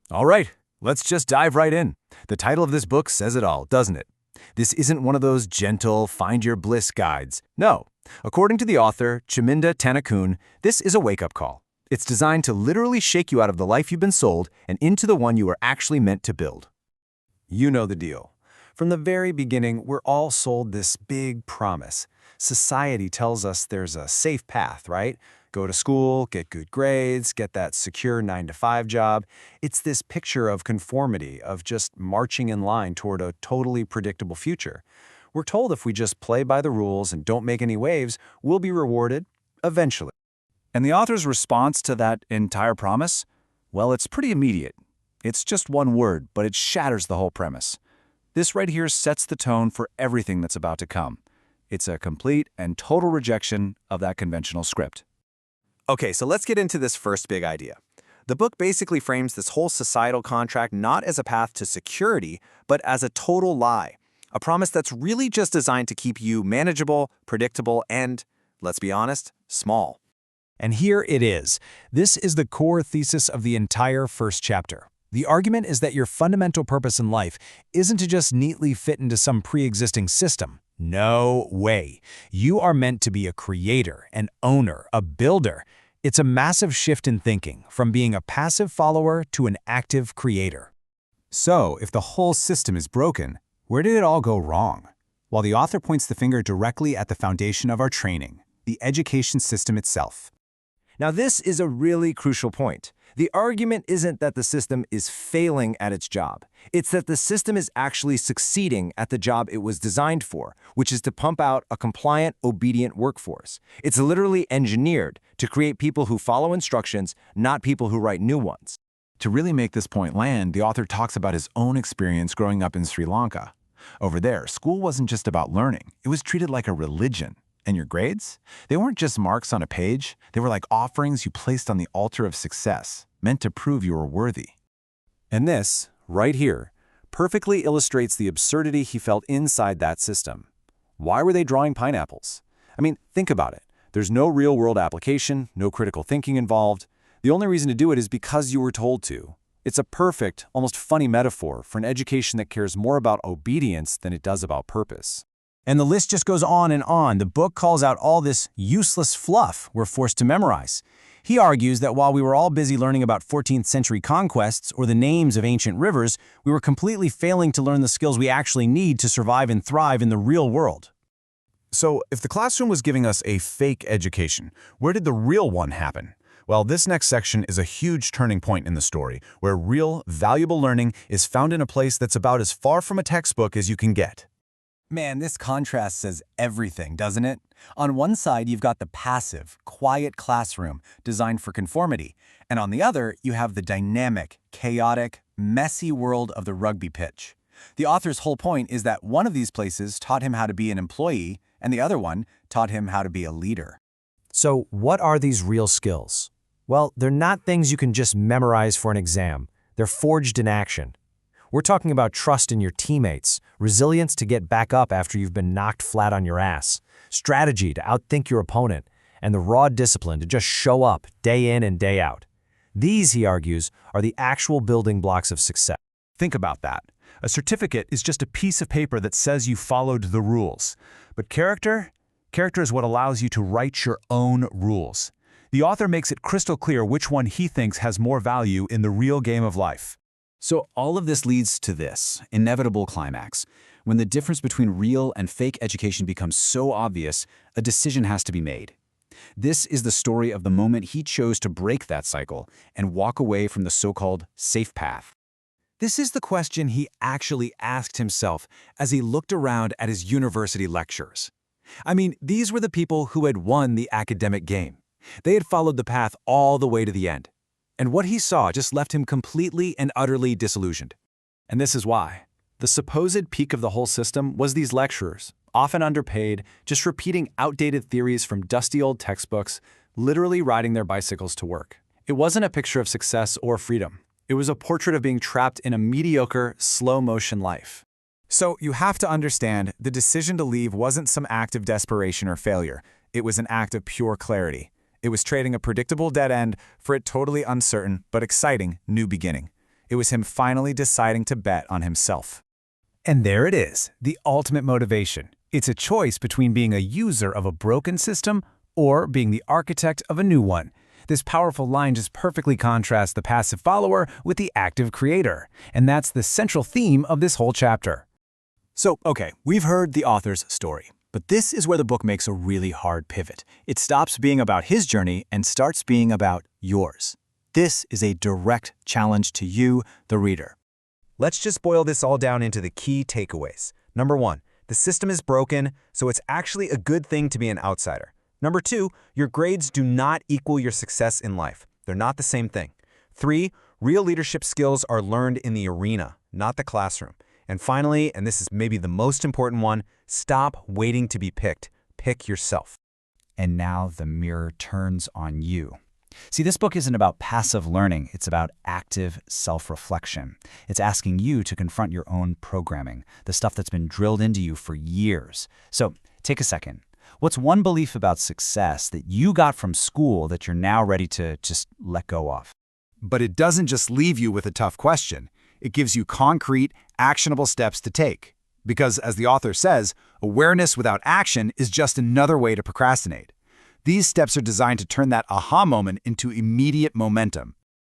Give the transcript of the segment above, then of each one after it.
All right, let's just dive right in. The title of this book says it all, doesn't it? This isn't one of those gentle, find-your-bliss guides. No. According to the author, Chaminda Tanakun, this is a wake-up call. It's designed to literally shake you out of the life you've been sold and into the one you are actually meant to build. You know the deal. From the very beginning, we're all sold this big promise. Society tells us there's a safe path, right? Go to school, get good grades, get that secure 9-to-5 job. It's this picture of conformity, of just marching in line toward a totally predictable future. We're told if we just play by the rules and don't make any waves, we'll be rewarded eventually. And the author's response to that entire promise? Well, it's pretty immediate. It's just one word, but it shatters the whole premise. This right here sets the tone for everything that's about to come. It's a complete and total rejection of that conventional script. Okay, so let's get into this first big idea. The book basically frames this whole societal contract not as a path to security, but as a total lie. A promise that's really just designed to keep you manageable, predictable, and, let's be honest, small. And here it is. This is the core thesis of the entire first chapter. The argument is that your fundamental purpose in life isn't to just neatly fit into some pre-existing system. No way. You are meant to be a creator, an owner, a builder. It's a massive shift in thinking, from being a passive follower to an active creator. So, if the whole system is broken, where did it all go wrong? Well, the author points the finger directly at the foundation of our training, the education system itself. Now, this is a really crucial point. The argument isn't that the system is failing at its job. It's that the system is actually succeeding at the job it was designed for, which is to pump out a compliant, obedient workforce. It's literally engineered to create people who follow instructions, not people who write new ones. To really make this point land, the author talks about his own experience growing up in Sri Lanka. Over there, school wasn't just about learning. It was treated like a religion. And your grades? They weren't just marks on a page. They were like offerings you placed on the altar of success, meant to prove you were worthy. And this, right here, perfectly illustrates the absurdity he felt inside that system. Why were they drawing pineapples? I mean, think about it. There's no real-world application, no critical thinking involved. The only reason to do it is because you were told to. It's a perfect, almost funny metaphor for an education that cares more about obedience than it does about purpose. And the list just goes on and on. The book calls out all this useless fluff we're forced to memorize. He argues that while we were all busy learning about 14th century conquests or the names of ancient rivers, we were completely failing to learn the skills we actually need to survive and thrive in the real world. So, if the classroom was giving us a fake education, where did the real one happen? Well, this next section is a huge turning point in the story, where real, valuable learning is found in a place that's about as far from a textbook as you can get. Man, this contrast says everything, doesn't it? On one side, you've got the passive, quiet classroom designed for conformity, and on the other, you have the dynamic, chaotic, messy world of the rugby pitch. The author's whole point is that one of these places taught him how to be an employee, and the other one taught him how to be a leader. So, what are these real skills? Well, they're not things you can just memorize for an exam. They're forged in action. We're talking about trust in your teammates, resilience to get back up after you've been knocked flat on your ass, strategy to outthink your opponent, and the raw discipline to just show up day in and day out. These, he argues, are the actual building blocks of success. Think about that. A certificate is just a piece of paper that says you followed the rules. But character is what allows you to write your own rules. The author makes it crystal clear which one he thinks has more value in the real game of life. So all of this leads to this inevitable climax. When the difference between real and fake education becomes so obvious, a decision has to be made. This is the story of the moment he chose to break that cycle and walk away from the so-called safe path. This is the question he actually asked himself as he looked around at his university lectures. I mean, these were the people who had won the academic game. They had followed the path all the way to the end. And what he saw just left him completely and utterly disillusioned. And this is why. The supposed peak of the whole system was these lecturers, often underpaid, just repeating outdated theories from dusty old textbooks, literally riding their bicycles to work. It wasn't a picture of success or freedom. It was a portrait of being trapped in a mediocre, slow-motion life. So you have to understand, the decision to leave wasn't some act of desperation or failure. It was an act of pure clarity. It was trading a predictable dead end for a totally uncertain but exciting new beginning. It was him finally deciding to bet on himself. And there it is, the ultimate motivation. It's a choice between being a user of a broken system or being the architect of a new one. This powerful line just perfectly contrasts the passive follower with the active creator, and that's the central theme of this whole chapter. So, okay, we've heard the author's story, but this is where the book makes a really hard pivot. It stops being about his journey and starts being about yours. This is a direct challenge to you, the reader. Let's just boil this all down into the key takeaways. Number 1, the system is broken, so it's actually a good thing to be an outsider. Number 2, your grades do not equal your success in life. They're not the same thing. 3, real leadership skills are learned in the arena, not the classroom. And finally, and this is maybe the most important one, stop waiting to be picked. Pick yourself. And now the mirror turns on you. See, this book isn't about passive learning. It's about active self-reflection. It's asking you to confront your own programming, the stuff that's been drilled into you for years. So take a second. What's one belief about success that you got from school that you're now ready to just let go of? But it doesn't just leave you with a tough question. It gives you concrete, actionable steps to take. Because, as the author says, awareness without action is just another way to procrastinate. These steps are designed to turn that aha moment into immediate momentum.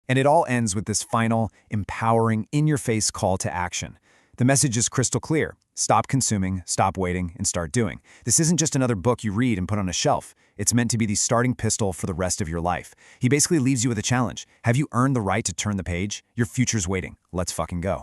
And it all ends with this final, empowering, in-your-face call to action. The message is crystal clear. Stop consuming, stop waiting, and start doing. This isn't just another book you read and put on a shelf. It's meant to be the starting pistol for the rest of your life. He basically leaves you with a challenge. Have you earned the right to turn the page? Your future's waiting. Let's fucking go.